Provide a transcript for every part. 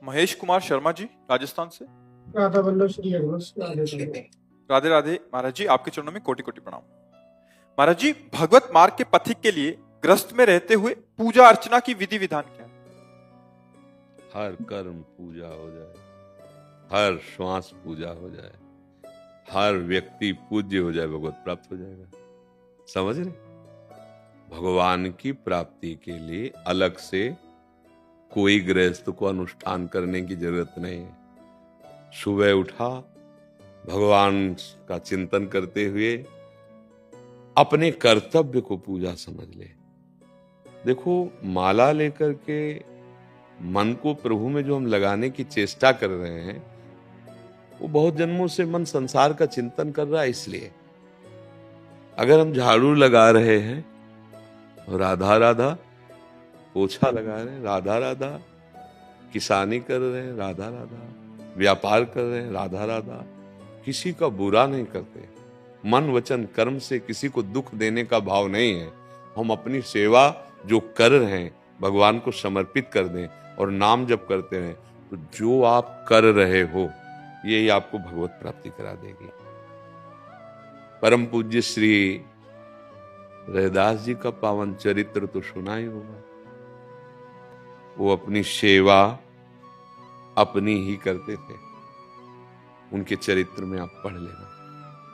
महेश कुमार शर्मा जी राजस्थान से। राधा वल्लभ श्री हरिवंश राधे राधे महाराज जी, आपके चरणों में कोटि कोटि प्रणाम। महाराज जी, भगवत मार्ग के पथिक के लिए ग्रस्त में रहते हुए पूजा अर्चना की विधि विधान क्या है? हर कर्म पूजा हो जाए, हर श्वास पूजा हो जाए, हर व्यक्ति पूज्य हो जाए, भगवत प्राप्त हो जाएगा। समझ रहे? भगवान की प्राप्ति के लिए अलग से कोई गृहस्थ को अनुष्ठान करने की जरूरत नहीं है। सुबह उठा, भगवान का चिंतन करते हुए अपने कर्तव्य को पूजा समझ ले। देखो, माला लेकर के मन को प्रभु में जो हम लगाने की चेष्टा कर रहे हैं, वो बहुत जन्मों से मन संसार का चिंतन कर रहा है। इसलिए अगर हम झाड़ू लगा रहे हैं, राधा राधा, पोछा लगा रहे हैं, राधा राधा, किसानी कर रहे हैं, राधा राधा, व्यापार कर रहे हैं, राधा राधा, किसी का बुरा नहीं करते। मन वचन कर्म से किसी को दुख देने का भाव नहीं है। हम अपनी सेवा जो कर रहे हैं भगवान को समर्पित कर दें और नाम जप करते रहें, तो जो आप कर रहे हो यही आपको भगवत प्राप्ति करा देगी। परम पूज्य श्री रैदास जी का पावन चरित्र तो सुना ही होगा। वो अपनी सेवा अपनी ही करते थे। उनके चरित्र में आप पढ़ लेना।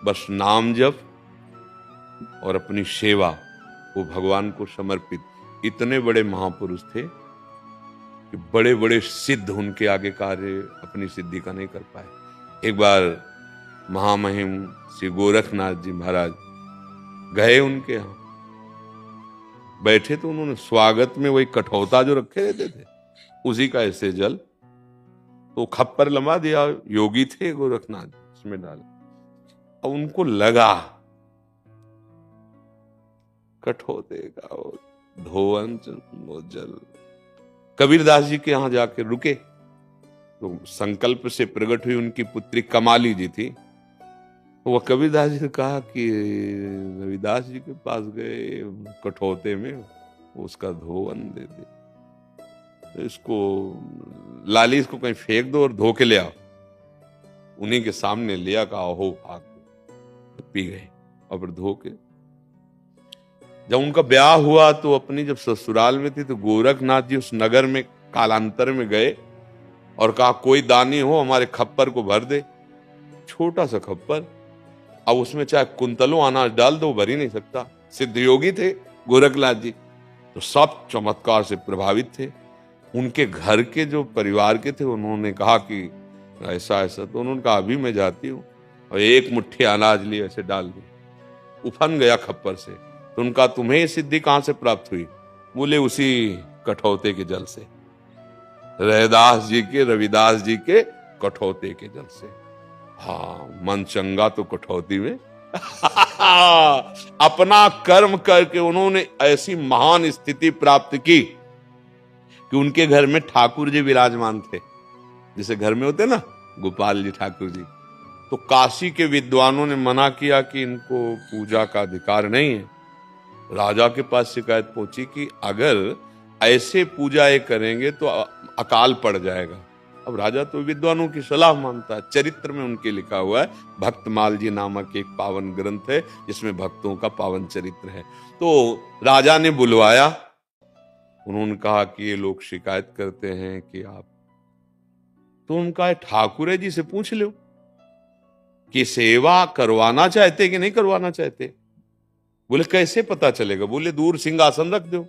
बस नाम जप और अपनी सेवा, वो भगवान को समर्पित। इतने बड़े महापुरुष थे कि बड़े बड़े सिद्ध उनके आगे कार्य अपनी सिद्धि का नहीं कर पाए। एक बार महामहिम श्री गोरखनाथ जी महाराज गए उनके यहाँ, बैठे तो उन्होंने स्वागत में वही कठौता जो रखे रहते थे उसी का ऐसे जल तो खप्पर लंबा दिया। योगी थे गोरखनाथ, उसमें डाले। अब उनको लगा कठौते का धोवन वो जल। कबीरदास जी के यहां जाके रुके तो संकल्प से प्रकट हुई उनकी पुत्री कमाली जी थी। वह कबीरदास जी ने कहा कि रविदास जी के पास गए, कठौते में उसका धोवन दे दे, तो इसको लाली इसको कहीं फेंक दो और धो के ले आओ। उन्हीं के सामने लिया, कहा हो भाग, तो पी गए। और फिर धो के जब उनका ब्याह हुआ तो अपनी जब ससुराल में थी तो गोरखनाथ जी उस नगर में कालांतर में गए और कहा कोई दानी हो हमारे खप्पर को भर दे। छोटा सा खप्पर, अब उसमें चाहे कुंतलों अनाज डाल दो, भर ही नहीं सकता। सिद्ध योगी थे गोरखनाथ जी, तो सब चमत्कार से प्रभावित थे। उनके घर के जो परिवार के थे उन्होंने कहा कि ऐसा ऐसा, तो उन्होंने कहा अभी मैं जाती हूँ, और एक मुट्ठी अनाज ली ऐसे डाल दी, उफन गया खप्पर से। तो उनका तुम्हें ये सिद्धि कहां से प्राप्त हुई? बोले उसी कठौते के जल से, रैदास जी के, रविदास जी के कठौते के जल से। हाँ, मन चंगा तो कठौती में। अपना कर्म करके उन्होंने ऐसी महान स्थिति प्राप्त की कि उनके घर में ठाकुर जी विराजमान थे। जैसे घर में होते ना गोपाल जी ठाकुर जी, तो काशी के विद्वानों ने मना किया कि इनको पूजा का अधिकार नहीं है। राजा के पास शिकायत पहुंची कि अगर ऐसे पूजा ये करेंगे तो अकाल पड़ जाएगा। अब राजा तो विद्वानों की सलाह मानता है। चरित्र में उनके लिखा हुआ है, भक्तमाल जी नामक एक पावन ग्रंथ है जिसमें भक्तों का पावन चरित्र है। तो राजा ने बुलवाया, उन्होंने कहा कि ये लोग शिकायत करते हैं कि आप, तो उनका ठाकुर जी से पूछ लो कि सेवा करवाना चाहते कि नहीं करवाना चाहते। बोले कैसे पता चलेगा? बोले दूर सिंहासन रख दो,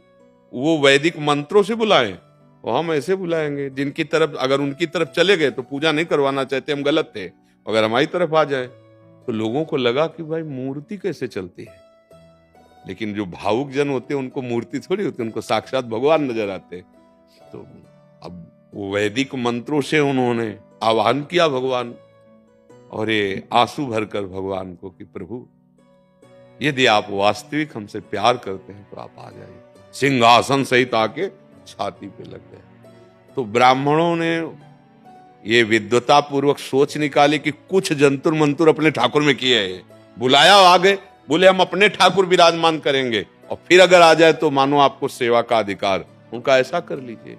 वो वैदिक मंत्रों से बुलाएं और हम ऐसे बुलाएंगे। जिनकी तरफ, अगर उनकी तरफ चले गए तो पूजा नहीं करवाना चाहते, हम गलत थे। अगर हमारी तरफ आ जाए तो लोगों को लगा कि भाई मूर्ति कैसे चलती है। लेकिन जो भावुक जन होते हैं उनको मूर्ति थोड़ी होती, उनको साक्षात भगवान नजर आते। तो अब वो वैदिक मंत्रों से उन्होंने आह्वान किया भगवान, और ये आंसू भरकर भगवान को कि प्रभु यदि आप वास्तविक हमसे प्यार करते हैं तो आप आ जाइए। सिंहासन सहित आके छाती पे लग गए। तो ब्राह्मणों ने ये विद्वता पूर्वक सोच निकाली कि कुछ जंतुर मंतुर अपने ठाकुर में किए है। बुलाया, आ गए, बोले हम अपने ठाकुर विराजमान करेंगे और फिर अगर आ जाए तो मानो आपको सेवा का अधिकार। उनका ऐसा कर लीजिए।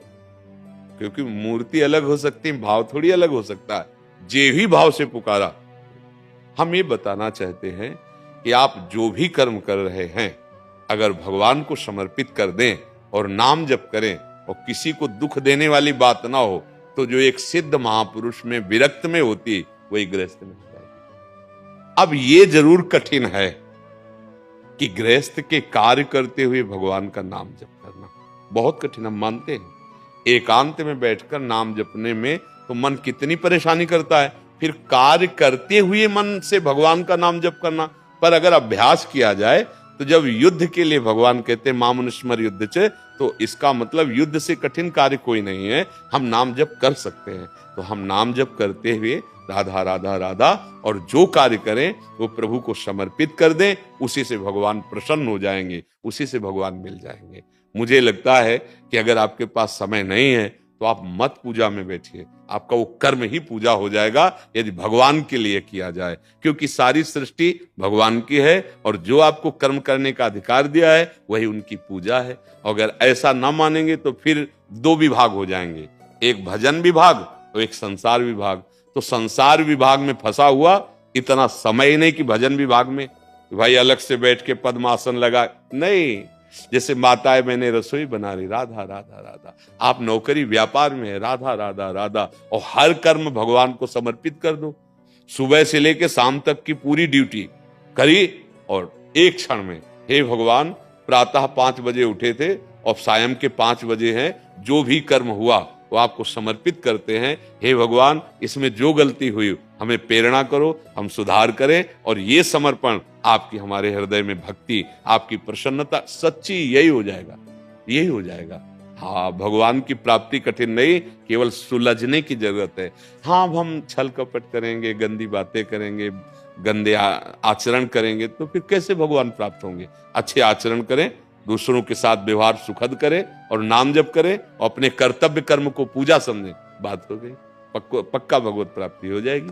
क्योंकि मूर्ति अलग हो सकती है, भाव थोड़ी अलग हो सकता है। जे ही भाव से पुकारा। हम ये बताना चाहते हैं कि आप जो भी कर्म कर रहे हैं, अगर भगवान को समर्पित कर दें और नाम जप करें और किसी को दुख देने वाली बात ना हो, तो जो एक सिद्ध महापुरुष में विरक्त में होती, वही गृहस्थ में हो जाएगी। अब ये जरूर कठिन है कि गृहस्थ के कार्य करते हुए भगवान का नाम जप करना बहुत कठिन, हम मानते हैं। एकांत में बैठकर नाम जपने में तो मन कितनी परेशानी करता है, फिर कार्य करते हुए मन से भगवान का नाम जप करना। पर अगर अभ्यास किया जाए तो जब युद्ध के लिए भगवान कहते हैं मामुनुस्मर युद्ध च, तो इसका मतलब युद्ध से कठिन कार्य कोई नहीं है, हम नाम जप कर सकते हैं। तो हम नाम जप करते हुए राधा राधा राधा, और जो कार्य करें वो प्रभु को समर्पित कर दें, उसी से भगवान प्रसन्न हो जाएंगे, उसी से भगवान मिल जाएंगे। मुझे लगता है कि अगर आपके पास समय नहीं है तो आप मत पूजा में बैठिए, आपका वो कर्म ही पूजा हो जाएगा यदि भगवान के लिए किया जाए, क्योंकि सारी सृष्टि भगवान की है और जो आपको कर्म करने का अधिकार दिया है वही उनकी पूजा है। अगर ऐसा ना मानेंगे तो फिर दो विभाग हो जाएंगे, एक भजन विभाग और एक संसार विभाग। तो संसार विभाग में फंसा हुआ इतना समय नहीं कि भजन विभाग में भाई अलग से बैठ के पद्मासन लगा, नहीं। जैसे माताएं मैंने रसोई बना रही, राधा राधा राधा, आप नौकरी व्यापार में है, राधा राधा राधा, और हर कर्म भगवान को समर्पित कर दो। सुबह से लेके शाम तक की पूरी ड्यूटी करी और एक क्षण में, हे भगवान प्रातः 5 बजे उठे थे और सायं के 5 बजे हैं, जो भी कर्म हुआ वो आपको समर्पित करते हैं। हे भगवान इसमें जो गलती हुई हमें प्रेरणा करो, हम सुधार करें, और ये समर्पण आपकी हमारे हृदय में भक्ति, आपकी प्रसन्नता सच्ची, यही हो जाएगा, यही हो जाएगा। हाँ, भगवान की प्राप्ति कठिन नहीं, केवल सुलझने की जरूरत है। हाँ, हम छल कपट करेंगे, गंदी बातें करेंगे, गंदे आचरण करेंगे, तो फिर कैसे भगवान प्राप्त होंगे? अच्छे आचरण करें, दूसरों के साथ व्यवहार सुखद करें और नाम जप करें और अपने कर्तव्य कर्म को पूजा समझें, बात हो गई, पक्का भगवत प्राप्ति हो जाएगी।